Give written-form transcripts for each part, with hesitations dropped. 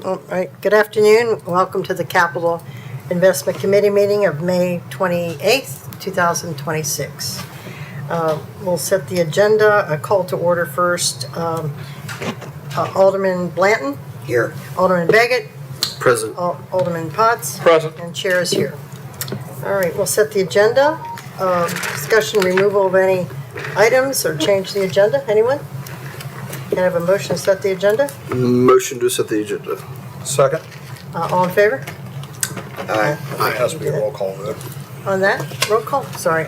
All right, good afternoon. Welcome to the Capital Investment Committee meeting of May 28th, 2026. We'll set the agenda, a call to order first. Alderman Blanton? Here. Alderman Baggett? Present. Alderman Potts? Present. And Chair is here. All right, we'll set the agenda. Discussion, removal of any items or change the agenda. Anyone? Can I have a motion to set the agenda? Motion to set the agenda. Second. All in favor? Aye. It has to be a roll call vote. On that, roll call, sorry.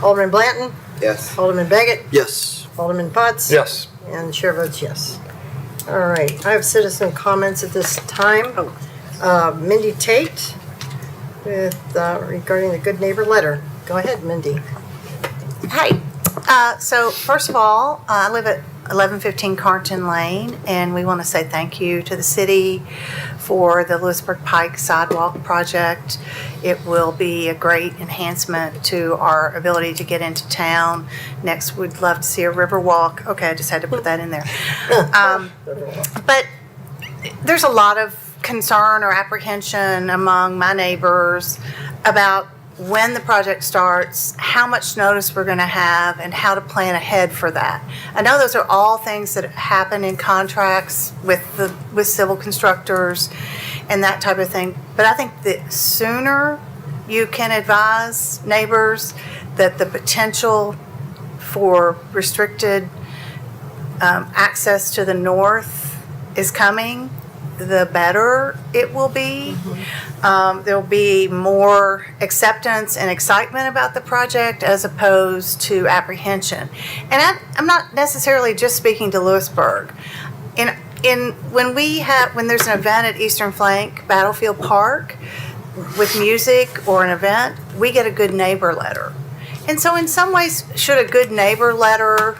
Alderman Blanton, Yes. Alderman Baggett, Yes. Alderman Potts. Yes. And chair votes yes. All right, I have citizen comments at this time. Mindy Tate with regarding the Good Neighbor letter. Go ahead, Mindy. Hi. So first of all, I live at 1115 Carnton Lane, and we want to say thank you to the city for the Lewisburg Pike Sidewalk project. It will be a great enhancement to our ability to get into town. Next, we'd love to see a river walk. Okay, I just had to put that in there. But there's a lot of concern or apprehension among my neighbors about when the project starts, how much notice we're going to have, and how to plan ahead for that. I know those are all things that happen in contracts with civil constructors and that type of thing. But I think the sooner you can advise neighbors that the potential for restricted access to the north is coming, the better it will be. There'll be more acceptance and excitement about the project as opposed to apprehension. And I'm not necessarily just speaking to Lewisburg. When there's an event at Eastern Flank Battlefield Park with music or an event, we get a good neighbor letter. And so in some ways, should a good neighbor letter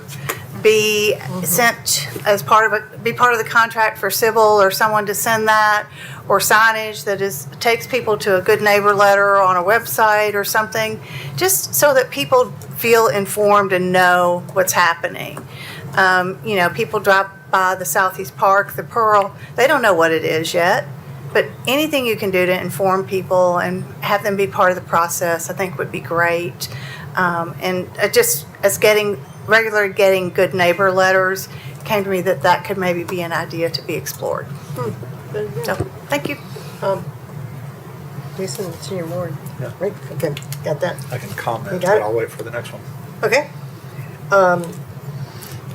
be sent as part of the contract for civil, or someone to send that, or signage that takes people to a good neighbor letter on a website or something, just so that people feel informed and know what's happening. People drive by the Southeast Park, the Pearl, they don't know what it is yet, but anything you can do to inform people and have them be part of the process, I think would be great. And just as regularly getting good neighbor letters, it came to me that could maybe be an idea to be explored. So, thank you. Jason, it's in your ward. Yeah. Right, okay, got that. I can comment, You but got it? I'll wait for the next one. Okay.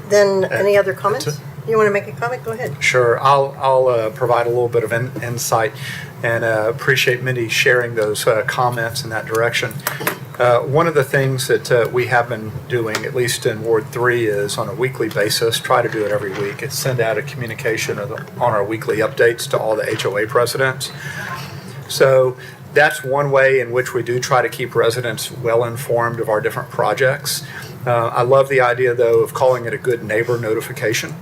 Then any other comments? You want to make a comment? Go ahead. Sure. I'll provide a little bit of insight, and appreciate Mindy sharing those comments in that direction. One of the things that we have been doing, at least in Ward 3, is on a weekly basis, try to do it every week, is send out a communication on our weekly updates to all the HOA presidents. So that's one way in which we do try to keep residents well informed of our different projects. I love the idea, though, of calling it a good neighbor notification.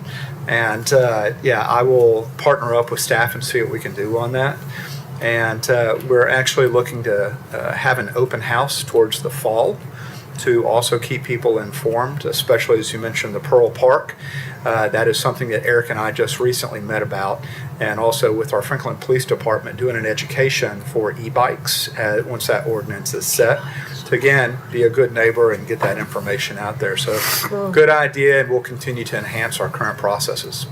And I will partner up with staff and see what we can do on that. And we're actually looking to have an open house towards the fall to also keep people informed, especially as you mentioned the Pearl Park. That is something that Eric and I just recently met about, and also with our Franklin Police Department doing an education for e-bikes once that ordinance is set. To again, be a good neighbor and get that information out there. So good idea, and we'll continue to enhance our current processes.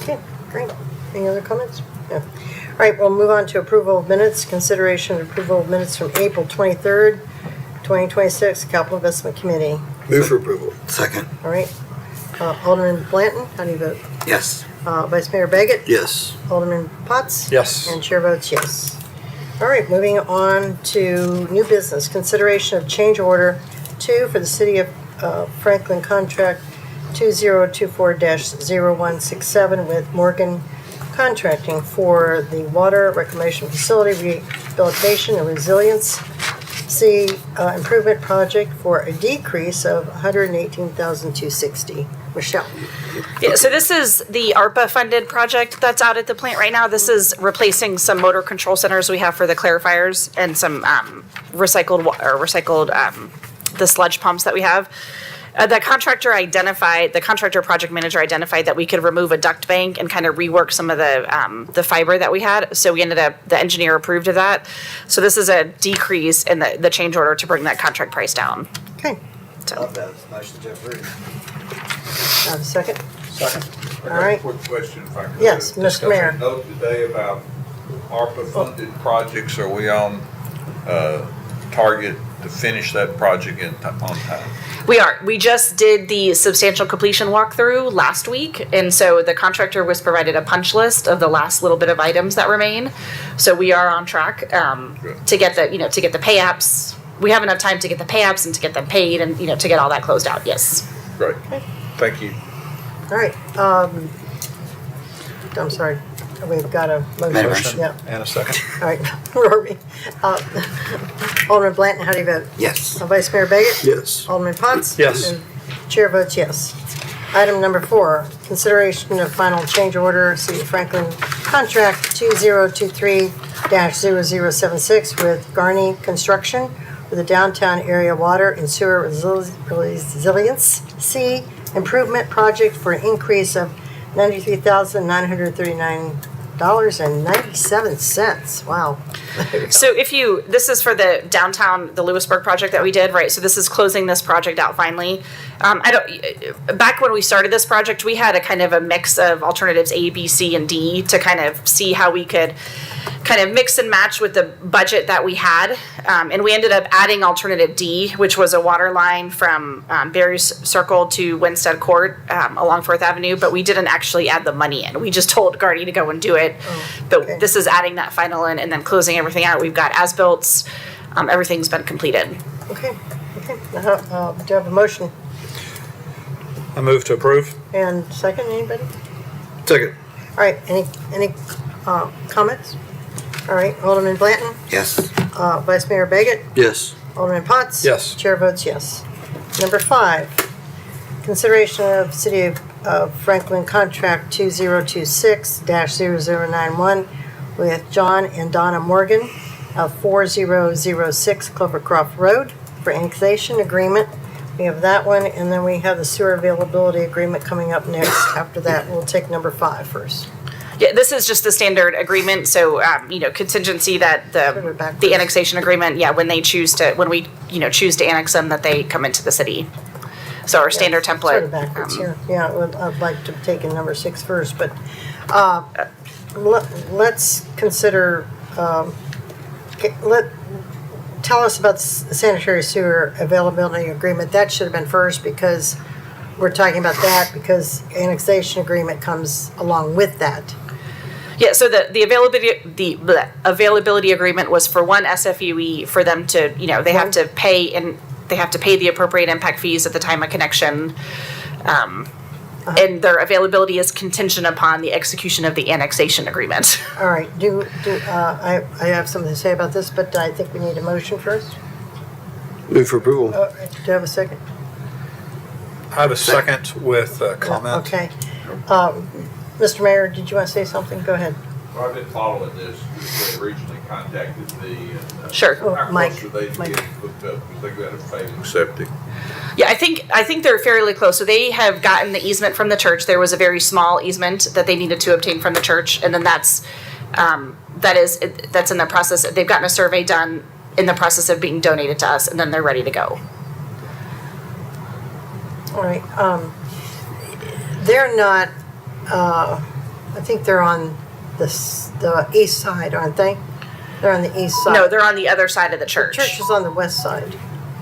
Okay, great. Any other comments? No. All right, we'll move on to approval of minutes. Consideration of approval of minutes from April 23rd, 2026, Capital Investment Committee. Move for approval. Second. All right. Alderman Blanton, how do you vote? Yes. Vice Mayor Baggett? Yes. Alderman Potts? Yes. And chair votes yes. All right, moving on to new business. Consideration of change order 2 for the City of Franklin contract 2024-0167 with Morgan Contracting for the Water Reclamation Facility Rehabilitation and Resiliency Improvement Project for a decrease of $118,260. Michelle. Yeah, so this is the ARPA-funded project that's out at the plant right now. This is replacing some motor control centers we have for the clarifiers and some recycled the sludge pumps that we have. The contractor project manager identified that we could remove a duct bank and kind of rework some of the fiber that we had. So we ended up, the engineer approved of that. So this is a decrease in the change order to bring that contract price down. Okay, So, That's nice to Jeff Reed. have a second? Second. All right. Quick question, if I could. Yes, Mr. Mayor. Note today about ARPA-funded projects, are we on target to finish that project on time? we just did the substantial completion walkthrough last week. And so the contractor was provided a punch list of the last little bit of items that remain. So we are on track to get the pay apps. We have enough time to get the pay apps and to get them paid and, to get all that closed out, yes. Great, thank you. All right, I'm sorry, we've got a motion. Motion. Yeah, And a second. all right, where are we? Alderman Blanton, how do you vote? Yes. Vice Mayor Baggett? Yes. Alderman Potts? Yes. And Chair votes yes. Item number 4, consideration of final change order, City of Franklin contract 2023-0076 with Garney Construction for the downtown area water and sewer resiliency improvement project for an increase of $93,939.97. Wow. So this is for the downtown, the Lewisburg project that we did, right? So this is closing this project out finally. Back when we started this project, we had a kind of a mix of alternatives A, B, C, and D to kind of see how we could kind of mix and match with the budget that we had. And we ended up adding alternative D, which was a water line from Barry's Circle to Winstead Court along 4th Avenue, but we didn't actually add the money in. We just told Gardy to go and do it. But okay. this is adding that final in and then closing everything out. We've got as-built, everything's been completed. Okay. Do you have a motion? I move to approve. And second, anybody? Second. All right, any comments? All right, Alderman Blanton, Yes. Vice Mayor Baggett, Yes. Alderman Potts? Yes. Chair votes yes. Number 5, consideration of City of Franklin contract 2026-0091 with John and Donna Morgan of 4006 Clovercroft Road for annexation agreement. We have that one, and then we have the sewer availability agreement coming up next. After that, we'll take number 5 first. Yeah, this is just the standard agreement, so, contingency that Put it backwards. the annexation agreement, when we choose to annex them, that they come into the city. So our standard template. Sort of backwards here. Yeah, I'd like to take in number 6 first, but let's consider, tell us about the sanitary sewer availability agreement. That should have been first because we're talking about that because annexation agreement comes along with that. Yeah, so the availability agreement was for one SFUE for them to, they have to pay the appropriate impact fees at the time of connection. And their availability is contingent upon the execution of the annexation agreement. All right, I have something to say about this, but I think we need a motion first. Move for approval. Do you have a second? I have a second with a comment. Okay. Mr. Mayor, did you want to say something? Go ahead. Well, I've been following this, they originally contacted me and. Sure. How Mike, close are they to Mike. getting hooked up, because they got a failing septic? Yeah, I think they're fairly close. So they have gotten the easement from the church. There was a very small easement that they needed to obtain from the church, and then that's in the process. They've gotten a survey done in the process of being donated to us, and then they're ready to go. All right. They're not, I think they're on the east side, aren't they? They're on the east side. No, they're on the other side of the The church. church is on the west side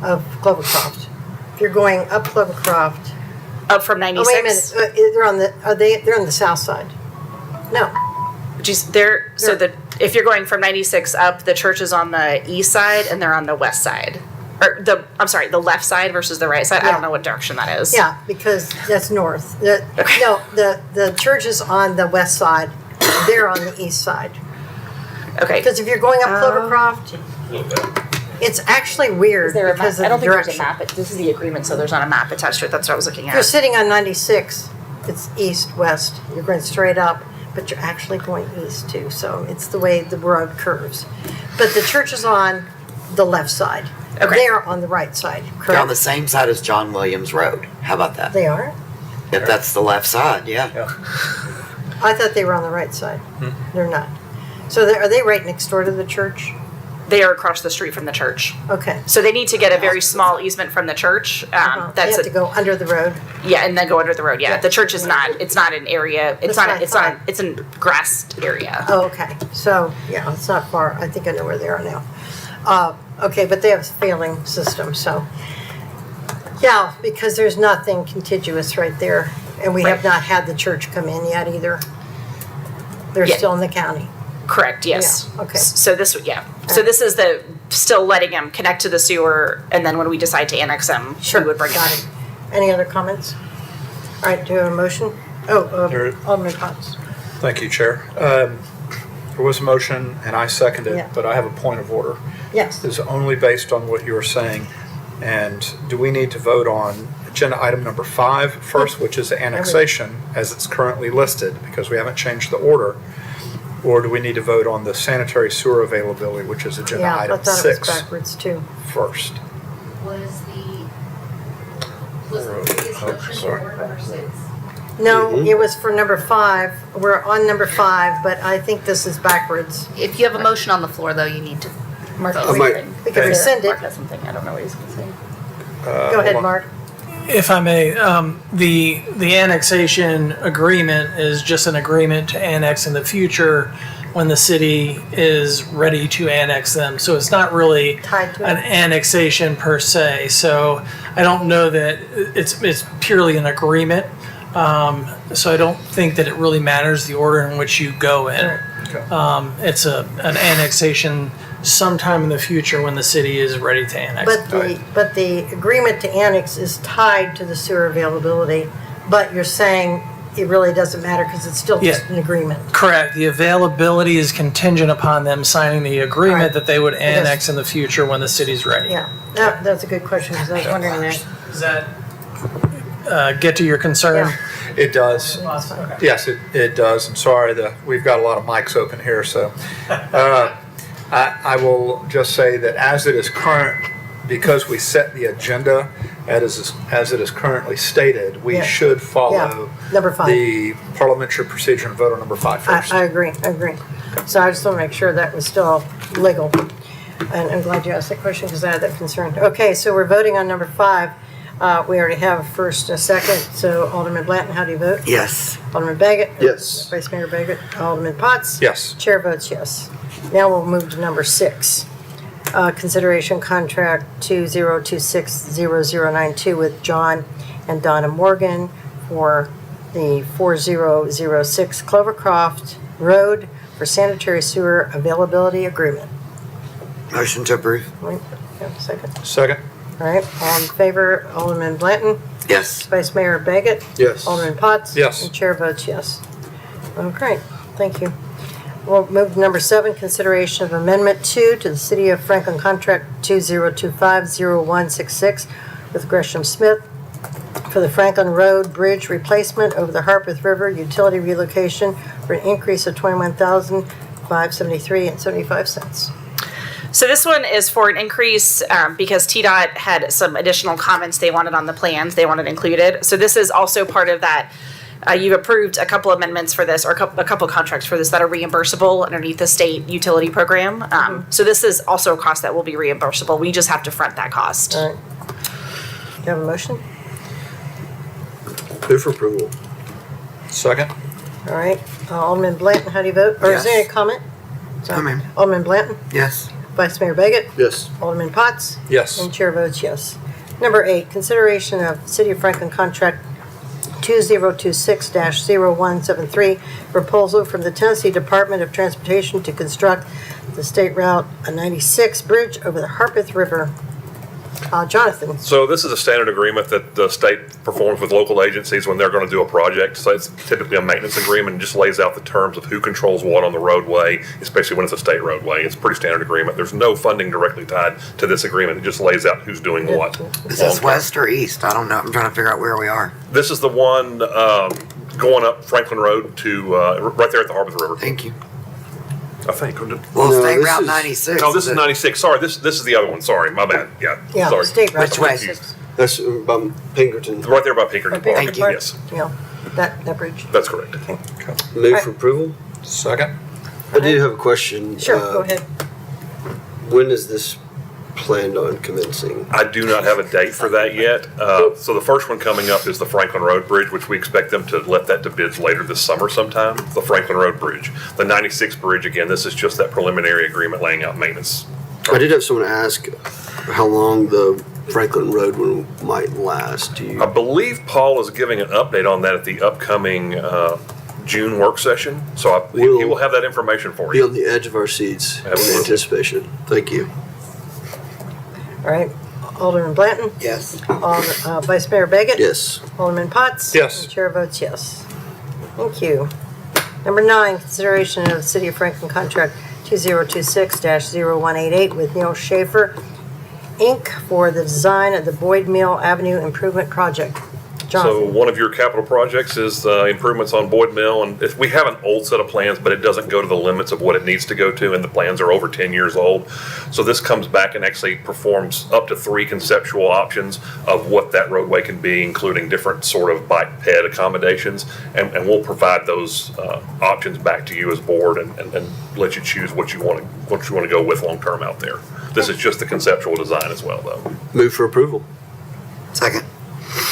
of Clovercroft. If you're going up Clovercroft. Up from Oh, wait a minute. 96. They're on the south side. No. If you're going from 96 up, the church is on the east side and they're on the west side. Or the left side versus the right side. I Yeah. don't know what direction that is. Yeah, because that's north. No, the church is on the west side. They're on the east side. Okay. Because if you're going up Clovercroft, it's actually weird because of I don't the think there's a direction. map. This is the agreement, so there's not a map attached to it. That's what I was looking If you're at. sitting on 96, it's east-west. You're going straight up, but you're actually going east too. So it's the way the road curves. But the church is on the left side. Okay. They're on the right side, They're on correct? the same side as John Williams Road. How about that? They are? If that's the left side, yeah. I thought they were on the right side. They're not. So are they right next door to the church? They are across the street from the church. Okay. So they need to get a very small easement from the church. They That's have to go under the road. yeah, and then go under the road. Yeah, Yeah. the church is not. It's not an area. It's That's not. what I It's not. thought. It's a grassed area. Oh, okay. So, yeah, it's not far. I think I know where they are now. Okay, but they have a failing system, so. Yeah, because there's nothing contiguous right there. And we have Right. not had the church come in yet either. They're Yeah. still in the county. Correct. Yes. Yeah, okay. So this. Yeah. So this is the still letting them connect to the sewer, and then when we decide to annex them, Sure, we would bring got it. it. Any other comments? All right, do you have a motion? There- Alderman Potts. Thank you, Chair. There was a motion, and I seconded Yeah. it, but I have a point of order. Yes. It's only based on what you were saying. And do we need to vote on agenda item number 5 first, which is annexation, as it's currently listed, because we haven't changed the order? Or do we need to vote on the sanitary sewer availability, which is agenda Yeah, I item thought it was 6 backwards too. first? Was the previous motion sorry. for number 6? No, it was for number 5. We're on number 5, but I think this is backwards. If you have a motion on the floor, though, you need to Mark vote. has might- something. We can rescind it. Mark has something. I don't know what he's going to say. Go ahead, hold on. Mark. If I may, the annexation agreement is just an agreement to annex in the future when the city is ready to annex them. So it's not really Tied to it. an annexation per se. So I don't know that it's purely an agreement. So I don't think that it really matters the order in which you go in. It's an annexation sometime in the future when the city is ready to annex. But the agreement to annex is tied to the sewer availability, but you're saying it really doesn't matter because it's still just Yeah. an agreement. Correct. The availability is contingent upon them signing the Right. agreement that they would guess- annex in the future when the city's ready. Yeah, that's a good question because I was wondering that. Does that get to your concern? It does. Yes, it does. I'm sorry, we've got a lot of mics open here, so. I will just say that as it is current, because we set the agenda as it is currently stated, we Yeah. should follow Number 5. the parliamentary procedure and vote on number 5 first. I agree. So I just want to make sure that was still legal. And I'm glad you asked that question because I had that concern. Okay, so we're voting on number 5. We already have a first and a second. So Alderman Blanton, how do you vote? Yes. Alderman Baggett? Yes. Vice Mayor Baggett? Alderman Potts? Yes. Chair votes yes. Now we'll move to number 6. Consideration contract 20260092 with John and Donna Morgan for the 4006 Clovercroft Road for sanitary sewer availability agreement. Motion to approve. Wait, have a second. Second? All right, all in favor, Alderman Blanton, Yes. Vice Mayor Baggett, Yes. Alderman Potts? Yes. And Chair votes yes. Okay, thank you. We'll move to number 7, consideration of Amendment 2 to the City of Franklin Contract 2025-0166 with Gresham Smith for the Franklin Road Bridge replacement over the Harpeth River utility relocation for an increase of $21,573.75. So this one is for an increase because TDOT had some additional comments they wanted on the plans they wanted included. So this is also part of that. You've approved a couple amendments for this, or a couple contracts for this that are reimbursable underneath the state utility program. So this is also a cost that will be reimbursable. We just have to front that cost. All right. Do you have a motion? Move for approval. Second? All right. Alderman Blanton, how do you vote? Or is there any Yes. comment? Comment. Alderman Blanton, Yes. Vice Mayor Baggett, Yes. Alderman Potts, Yes. and Chair votes yes. Number 8, consideration of City of Franklin Contract 2026-0173, proposal from the Tennessee Department of Transportation to construct the State Route 96 bridge over the Harpeth River. Jonathan, So this is a standard agreement that the state performs with local agencies when they're going to do a project. So it's typically a maintenance agreement and just lays out the terms of who controls what on the roadway, especially when it's a state roadway. It's a pretty standard agreement. There's no funding directly tied to this agreement. It just lays out who's doing what. Is this long-term. west or east? I don't know. I'm trying to figure out where we are. This is the one going up Franklin Road to right there at the Harpeth River. Thank you. I think. Well, No, State this Route is- 96. Oh, this is 96. Sorry, this is the other one. Sorry, my bad. Yeah. Yeah, Sorry. State Route Which way? 96. That's by Pinkerton. Right there by Pinkerton Okay, Park. Thank you. Yes, Yeah, that bridge. that's correct. Move for approval. Second? I do have a question. Sure, go ahead. When is this planned on commencing? I do not have a date for that yet. So the first one coming up is the Franklin Road Bridge, which we expect them to let that to bids later this summer sometime, the Franklin Road Bridge. The 96 bridge, again, this is just that preliminary agreement laying out maintenance. I did have someone ask how long the Franklin Road one might last. Do you? I believe Paul is giving an update on that at the upcoming June work session. So he will have that information for Be you. on the edge of our seats in Absolutely. anticipation. Thank you. All right, Alderman Blanton, Yes. Vice Mayor Baggett. Yes. Alderman Potts. Yes. And Chair votes yes. Thank you. Number 9, consideration of City of Franklin contract 2026-0188 with Neil Schaefer, Inc. for the design of the Boyd Mill Avenue Improvement Project. So Jonathan. one of your capital projects is improvements on Boyd Mill, and if we have an old set of plans, but it doesn't go to the limits of what it needs to go to, and the plans are over 10 years old. So this comes back and actually performs up to 3 conceptual options of what that roadway can be, including different sort of bike ped accommodations, and we'll provide those options back to you as board and let you choose what you want to go with long term out there. This is just the conceptual design as well, though. Move for approval. Second.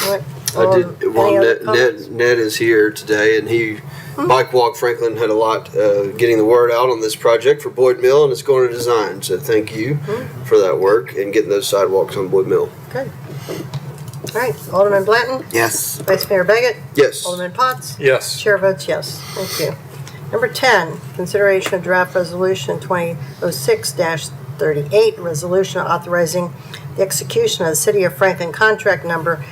All right. I did. Well, Any other Ned comments? is here today, and he Bike Walk Franklin had a lot getting the word out on this project for Boyd Mill, and it's going to design. So thank you for that work and getting those sidewalks on Boyd Mill. Good. All right, Alderman Blanton, Yes. Vice Mayor Baggett, Yes. Alderman Potts. Yes. Chair votes yes. Thank you. Number 10, consideration of draft resolution 2006-38, resolution authorizing the execution of the City of Franklin contract number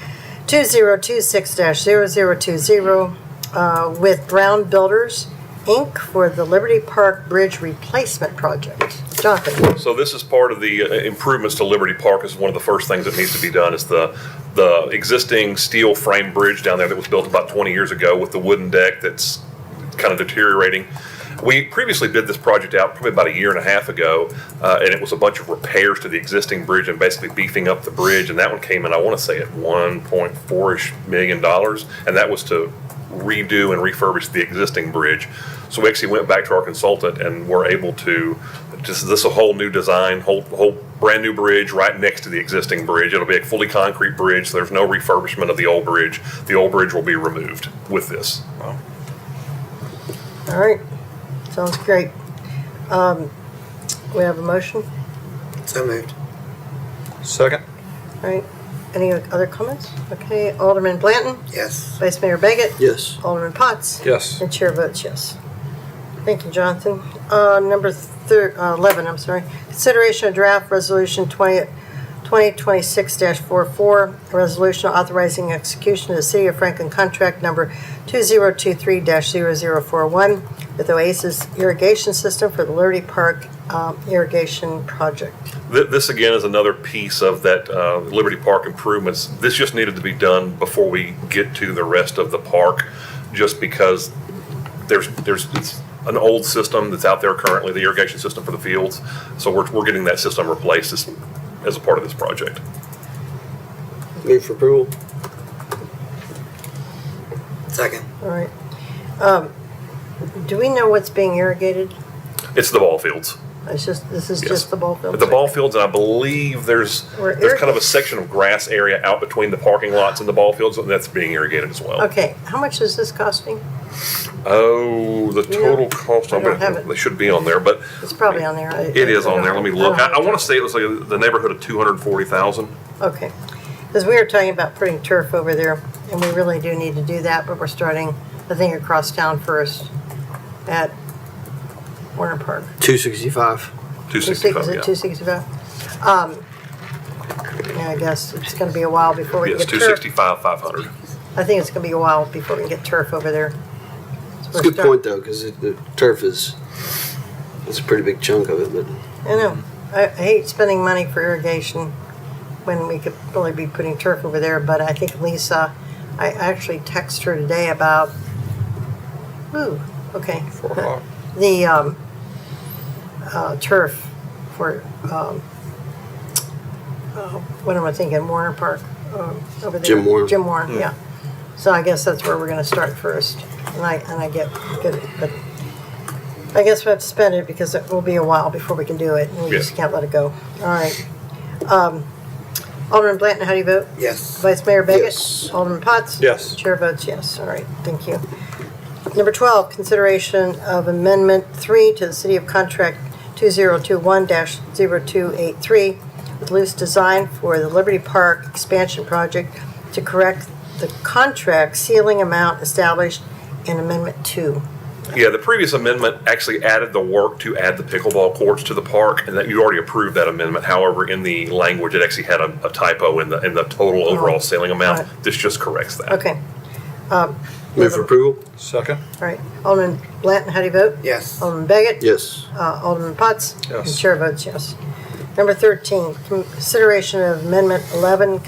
2026-0020 with Brown Builders, Inc. for the Liberty Park Bridge Replacement Project. Jonathan. So this is part of the improvements to Liberty Park. Is one of the first things that needs to be done is the existing steel frame bridge down there that was built about 20 years ago with the wooden deck that's kind of deteriorating. We previously bid this project out probably about a year and a half ago, and it was a bunch of repairs to the existing bridge and basically beefing up the bridge. And that one came in, I want to say, at $1.4-ish million, and that was to redo and refurbish the existing bridge. So we actually went back to our consultant and were able to this is a whole new design, whole brand new bridge right next to the existing bridge. It'll be a fully concrete bridge, so there's no refurbishment of the old bridge. The old bridge will be removed with this. All right, sounds great. We have a motion, So moved. Second? all right? Any other comments? Okay, Alderman Blanton, Yes. Vice Mayor Baggett, Yes. Alderman Potts. Yes. And Chair votes yes. Thank you, Jonathan. Number 11, I'm sorry. Consideration of draft resolution 2026-44, a resolution authorizing execution of the City of Franklin contract number 2023-0041 with Oasis Irrigation System for the Liberty Park Irrigation Project. This again is another piece of that Liberty Park improvements. This just needed to be done before we get to the rest of the park, just because it's an old system that's out there currently, the irrigation system for the fields. So we're getting that system replaced as a part of this project. Move for approval. Second. All right. Do we know what's being irrigated? It's the ball fields. This is Yes. just the ball field? The ball fields, and I believe there's kind of a section of grass area out between the parking lots and the ball fields, and that's being irrigated as well. Okay, how much is this costing? Oh, the You know, total cost, I don't have it. they should be on there, but It's probably on there. it is on there. Let me look. I want to say it was like the neighborhood of 240,000. Okay, because we were talking about putting turf over there, and we really do need to do that, but we're starting, I think, across town first at Warner Park. 265. 265, Is it yeah. 265? Yeah, I guess it's gonna be a while before we can Yes, get turf. 265, 500. I think it's gonna be a while before we can get turf over there. It's a good point though, because the turf it's a pretty big chunk of it, but I know. I hate spending money for irrigation when we could really be putting turf over there, but I think Lisa, I actually texted her today about, okay. 4 o'clock. turf for, what am I thinking, Warner Park, over there? Jim Warren. Jim Warren, yeah. So I guess that's where we're gonna start first, and I get good, but I guess we have to spend it because it will be a while before we can do it, and we just can't let it go. All right. Alderman Blanton, how do you vote? Yes. Vice Mayor Beckett? Yes. Alderman Potts? Yes. Chair votes yes. All right, thank you. Number 12, consideration of Amendment 3 to the City of Contract 2021-0283 with loose design for the Liberty Park expansion project to correct the contract ceiling amount established in Amendment 2. Yeah, the previous amendment actually added the work to add the pickleball courts to the park, and that you already approved that amendment. However, in the language, it actually had a typo in the total overall ceiling amount. Right. This just corrects that. Okay. Move for approval? Second? All right. Alderman Blanton, how do you vote? Yes. Alderman Beckett? Yes. Alderman Potts? Yes. And chair votes yes. Number 13, consideration of Amendment 11,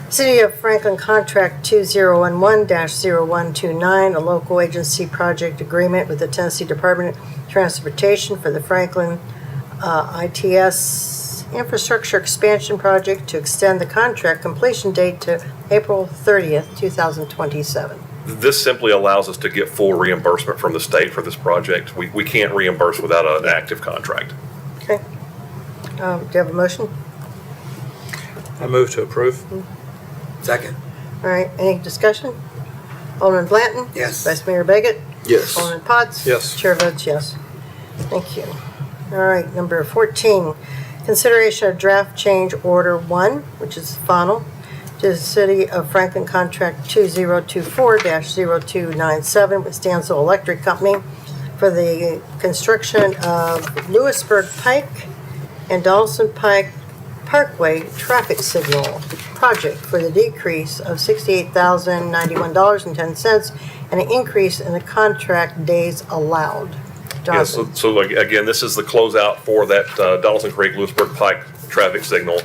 City of Franklin Contract 2011-0129, a local agency project agreement with the Tennessee Department of Transportation for the Franklin ITS infrastructure expansion project to extend the contract completion date to April 30th, 2027. This simply allows us to get full reimbursement from the state for this project. We can't reimburse without an active contract. Okay. Do you have a motion? I move to approve. Second. All right, any discussion? Alderman Blanton? Yes. Vice Mayor Beckett? Yes. Alderman Potts? Yes. Chair votes yes. Thank you. All right, number 14, consideration of draft change order 1, which is final, to the City of Franklin Contract 2024-0297 with Stanzel Electric Company for the construction of Lewisburg Pike and Donaldson Pike Parkway traffic signal project for the decrease of $68,091.10 and an increase in the contract days allowed. Yes, Jonathan? so again, this is the closeout for that Donaldson Creek Lewisburg Pike traffic signal.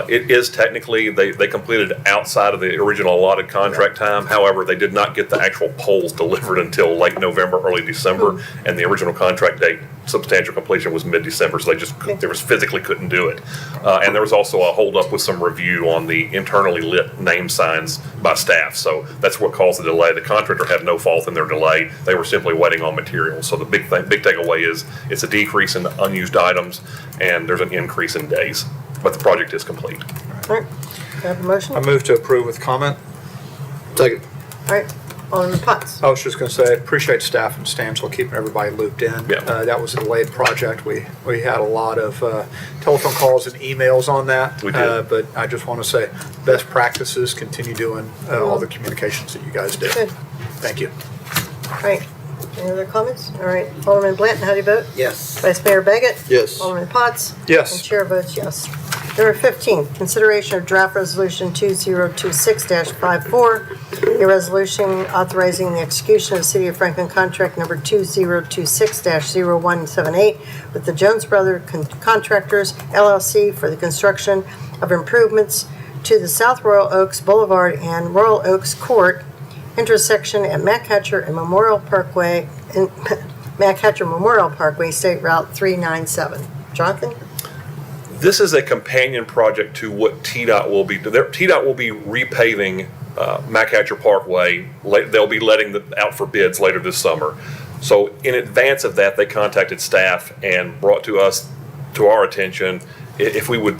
It is technically, they completed outside of the original allotted contract time. However, they did not get the actual poles delivered until late November, early December, and the original contract date, substantial completion, was mid-December, so they just physically couldn't do it. And there was also a holdup with some review on the internally lit name signs by staff, so that's what caused the delay. The contractor had no fault in their delay. They were simply waiting on materials. So the big takeaway is it's a decrease in unused items, and there's an increase in days. But the project is complete. All right, do you have a motion? I move to approve with comment. Second. All right, Alderman Potts? I was just going to say, I appreciate staff and Stanzel keeping everybody looped in. Yeah. That was a delayed project. We had a lot of telephone calls and emails on that. We did. But I just want to say, best practices, continue doing all the communications that you guys did. Good. Thank you. All right, any other comments? All right, Alderman Blanton, how do you vote? Yes. Vice Mayor Beckett? Yes. Alderman Potts? Yes. And chair votes yes. Number 15, consideration of draft resolution 2026-54, a resolution authorizing the execution of City of Franklin contract number 2026-0178 with the Jones Brothers Contractors LLC for the construction of improvements to the South Royal Oaks Boulevard and Royal Oaks Court intersection at Machatcher and Memorial Parkway, State Route 397. Jonathan? This is a companion project to what TDOT will be. TDOT will be repaving Machatcher Parkway. They'll be letting out for bids later this summer. So in advance of that, they contacted staff and brought to our attention if we would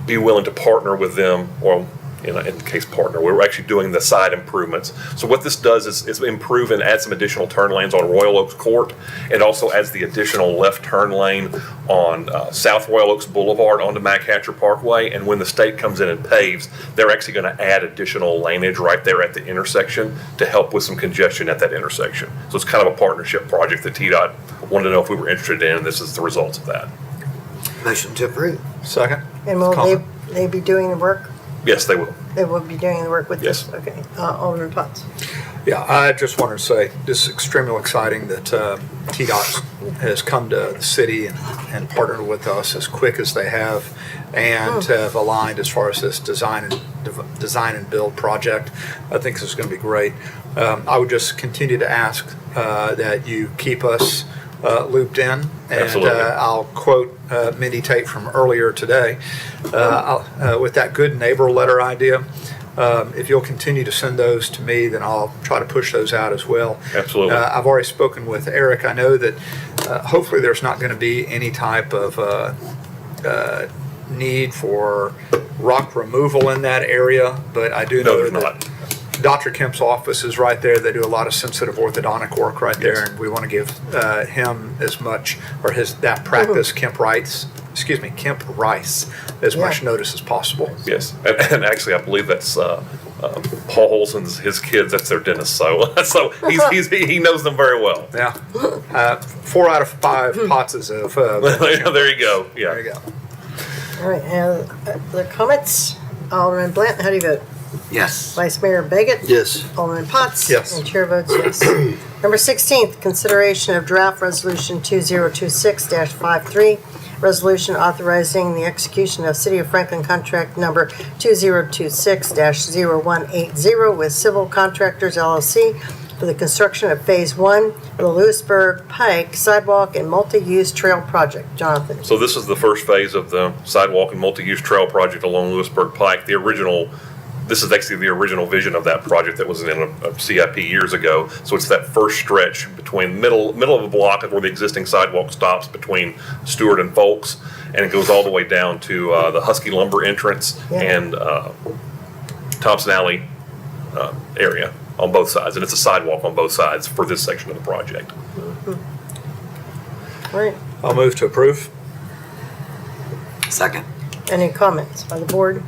be willing to partner with them, or in the case partner, we're actually doing the side improvements. So what this does is improve and add some additional turn lanes on Royal Oaks Court. It also adds the additional left turn lane on South Royal Oaks Boulevard onto Machatcher Parkway. And when the state comes in and paves, they're actually going to add additional laneage right there at the intersection to help with some congestion at that intersection. So it's kind of a partnership project that TDOT wanted to know if we were interested in, and this is the results of that. Motion to approve. Second. And will Comment. they be doing the work? Yes, they will. They will be doing the work with this? Yes. Okay. Alderman Potts? Yeah, I just wanted to say, this is extremely exciting that TDOT has come to the city and partnered with us as quick as they have, and have aligned as far as this design and build project. I think this is going to be great. I would just continue to ask that you keep us looped in. And Absolutely. I'll quote Mindy Tate from earlier today with that good neighbor letter idea. If you'll continue to send those to me, then I'll try to push those out as well. Absolutely. I've already spoken with Eric. I know that hopefully there's not going to be any type of need for rock removal in that area, but I do No, know there's that not. Dr. Kemp's office is right there. They do a lot of sensitive orthodontic work right there, and we want to give him as much, or that practice, Kemp Rice, as much notice as possible. Yes, and actually, I believe that's Paul Olson's his kids. That's their dentist. So he knows them very well. Yeah. 4 out of 5 pots of. There you go. Yeah. There you go. All right, and the comments, Alderman Blanton, how do you vote? Yes. Vice Mayor Baggett? Yes. Alderman Potts? Yes. And Chair votes yes. Number 16th, consideration of draft resolution 2026-53, resolution authorizing the execution of City of Franklin contract number 2026-0180 with Civil Contractors LLC for the construction of Phase 1 of the Lewisburg Pike Sidewalk and Multi-Use Trail Project. Jonathan? So this is the first phase of the sidewalk and multi-use trail project along Lewisburg Pike. This is actually the original vision of that project that was in a CIP years ago. So it's that first stretch between middle of the block where the existing sidewalk stops between Stewart and Folks, and it goes all the way down to the Husky Lumber entrance and Thompson Alley area on both sides. And it's a sidewalk on both sides for this section of the project. All right, I'll move to approve. Second. any comments by the board?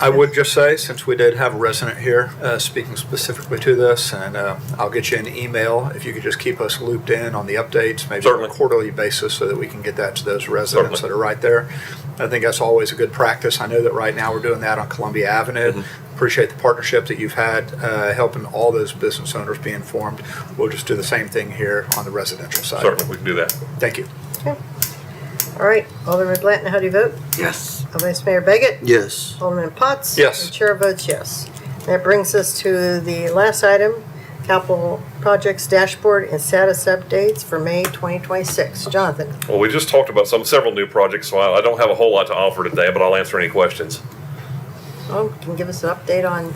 I would just say, since we did have a resident here speaking specifically to this, and I'll get you an email if you could just keep us looped in on the updates, maybe on Certainly. a quarterly basis, so that we can get that to those residents Certainly. that are right there. I think that's always a good practice. I know that right now we're doing that on Columbia Avenue. Mm-hmm. Appreciate the partnership that you've had helping all those business owners be informed. We'll just do the same thing here on the residential side. Certainly, we can do that. Thank you. All right, Alderman Blanton, how do you vote? Yes. Vice Mayor Baggett? Yes. Alderman Potts? Yes. And Chair votes yes. That brings us to the last item, capital projects dashboard and status updates for May 2026. Jonathan? Well, we just talked about several new projects, so I don't have a whole lot to offer today, but I'll answer any questions. Oh, can you give us an update on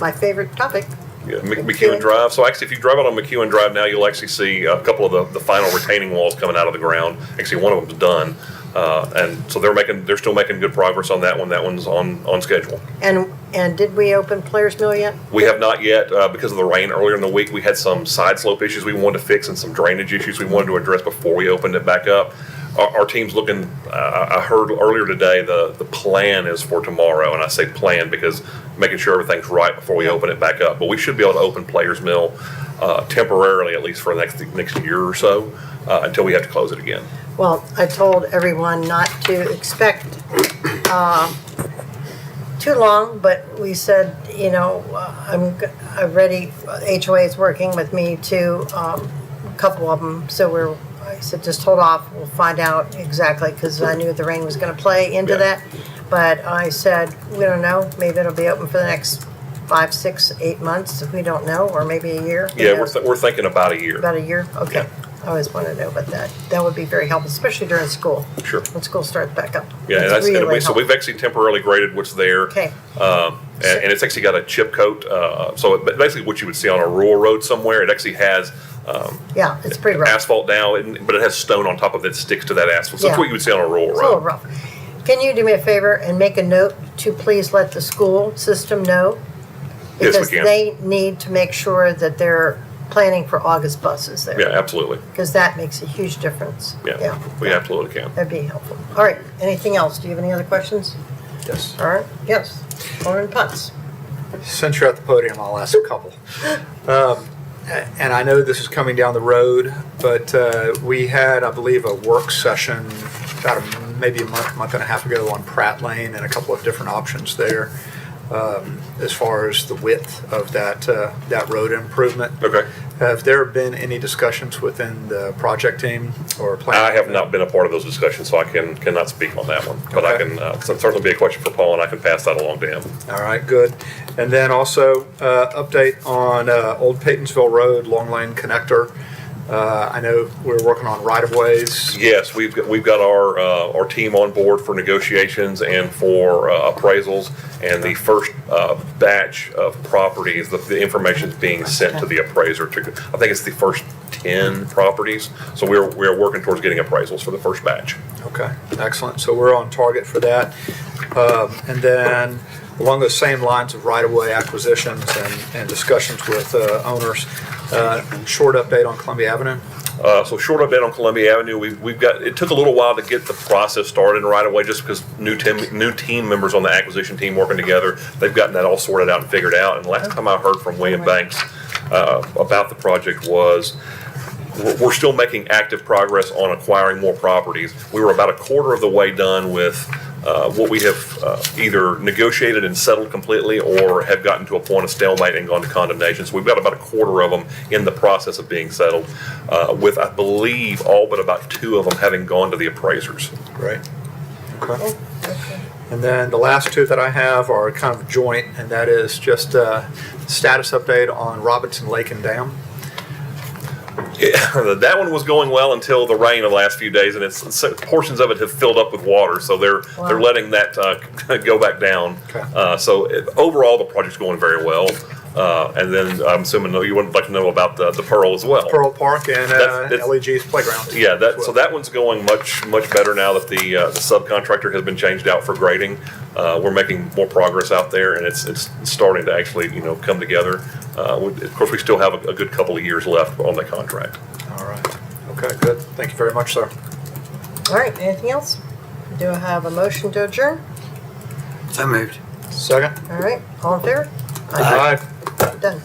my favorite topic? Yeah, McEwen Drive. So actually, if you drive out on McEwen Drive now, you'll actually see a couple of the final retaining walls coming out of the ground. Actually, one of them's done, and so they're still making good progress on that one. That one's on schedule. And did we open Players Mill yet? We have not yet because of the rain earlier in the week. We had some side slope issues we wanted to fix and some drainage issues we wanted to address before we opened it back up. Our team's looking. I heard earlier today the plan is for tomorrow, and I say plan because making sure everything's right before we open it back up. But we should be able to open Players Mill temporarily, at least for the next year or so, until we have to close it again. Well, I told everyone not to expect too long, but we said, I'm ready. HOA is working with me too, a couple of them. So I said, just hold off. We'll find out exactly, because I knew the rain was going to play into that. But I said, we don't know. Maybe it'll be open for the next 5, 6, 8 months. We don't know, or maybe a year. Who Yeah, knows? we're thinking about a year. About a year. Okay. I always want to know about that. That would be very helpful, especially during school. Sure. When school starts back up. Yeah, and It's really so we've helpful. actually temporarily graded what's there. Okay. And it's actually got a chip coat. So basically, what you would see on a rural road somewhere, it actually has Yeah, it's pretty rough. asphalt now, but it has stone on top of it that sticks to that asphalt. So Yeah. that's what you would see on a rural It's a little road. rough. Can you do me a favor and make a note to please let the school system know? Yes, we Because can. they need to make sure that they're planning for August buses there. Yeah, absolutely. Because that makes a huge difference. Yeah, we absolutely can. That'd be helpful. All right, anything else? Do you have any other questions? Yes. All right, yes. Alderman Potts. Since you're at the podium, I'll ask a couple. And I know this is coming down the road, but we had, I believe, a work session about maybe a month and a half ago on Pratt Lane and a couple of different options there as far as the width of that road improvement. Okay. Have there been any discussions within the project team or plan? I have not been a part of those discussions, so I cannot speak on that one. But I Okay. can certainly be a question for Paul, and I can pass that along to him. All right, good. And then also update on Old Paytonsville Road, Long Lane Connector. I know we're working on right-of-ways. Yes, we've got our team on board for negotiations and for appraisals, and the first batch of properties, the information is being sent to the appraiser. I think it's the first 10 properties, so we're working towards getting appraisals for the first batch. Okay, excellent. So we're on target for that. And then along those same lines of right-of-way acquisitions and discussions with owners, short update on Columbia Avenue. So short update on Columbia Avenue, we've got, it took a little while to get the process started right away just because new team members on the acquisition team working together. They've gotten that all sorted out and figured out. And last time I heard from William Banks about the project was we're still making active progress on acquiring more properties. We were about a quarter of the way done with what we have either negotiated and settled completely or have gotten to a point of stalemate and gone to condemnation. So we've got about a quarter of them in the process of being settled, with, I believe, all but about 2 of them having gone to the appraisers. Right. Okay. And then the last 2 that I have are kind of joint, and that is just a status update on Robinson Lake and Dam. Yeah, that one was going well until the rain of the last few days, and portions of it have filled up with water, so they're letting that go back down. Okay. So overall, the project's going very well. And then I'm assuming you would like to know about the Pearl as well. Pearl Park and That's- LEG's playground. Yeah, so that one's going much better now that the subcontractor has been changed out for grading. We're making more progress out there, and it's starting to actually come together. Of course, we still have a good couple of years left on the contract. All right. Okay, good. Thank you very much, sir. All right, anything else? Do I have a motion to adjourn? So moved. Second. All right, all in favor? Aye. Done.